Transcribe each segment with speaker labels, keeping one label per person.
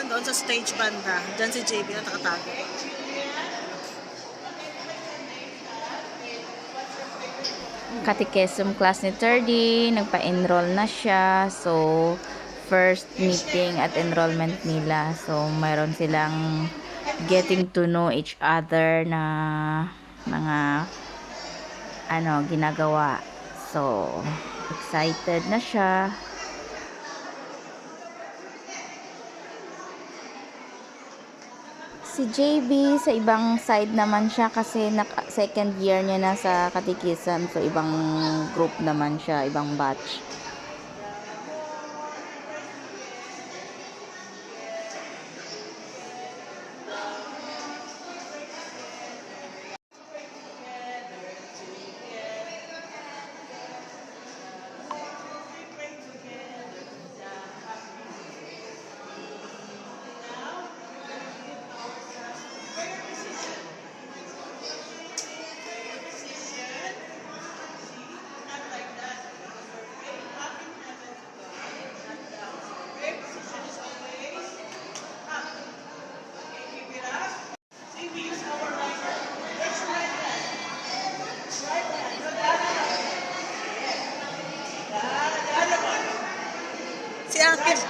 Speaker 1: doon sa stage banda. Diyan si JB na nakatago.
Speaker 2: Catechism class ni 30, nagpa-enroll na siya. So, first meeting at enrollment nila. So, mayroon silang getting to know each other na mga ginagawa. So, excited na siya. Si JB, sa ibang side naman siya kasi second year niya na sa catechism. So, ibang group naman siya, ibang batch.
Speaker 1: Si Akif.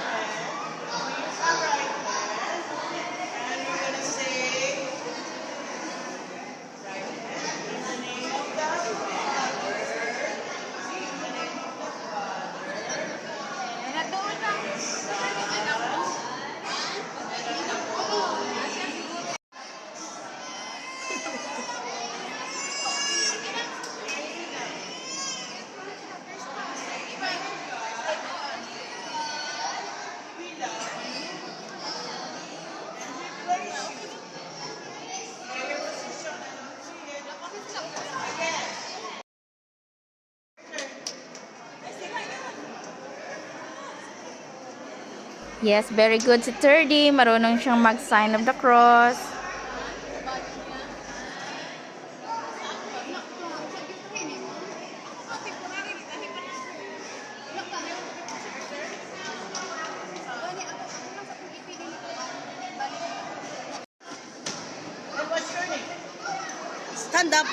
Speaker 2: Yes, very good si 30. Marunong siyang mag-sign of the cross.
Speaker 1: Stand up.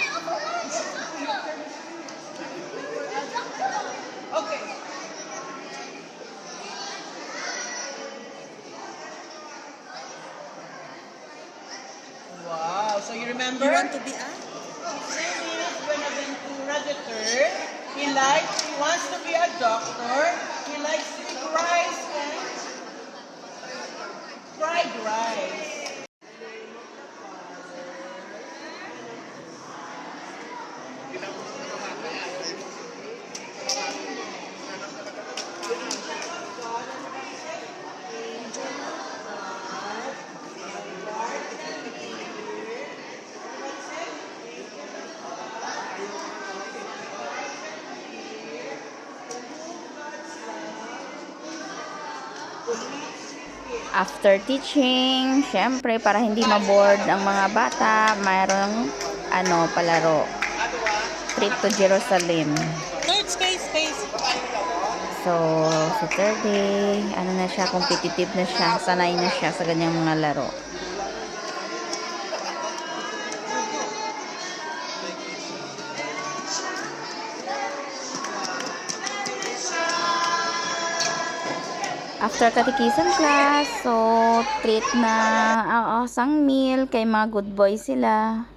Speaker 1: Okay. Wow. So you remember? You want to be a? Buenaventura III. He wants to be a doctor. He likes to eat rice and fried rice.
Speaker 2: After teaching, syempre para hindi ma-board ang mga bata, mayroong palaro. Trip to Jerusalem.
Speaker 1: Third space.
Speaker 2: So, sa third day, na siya, competitive na siya, sanay na siya sa ganyang mga laro. After catechism class, so treat na sang meal kay mga good boys sila.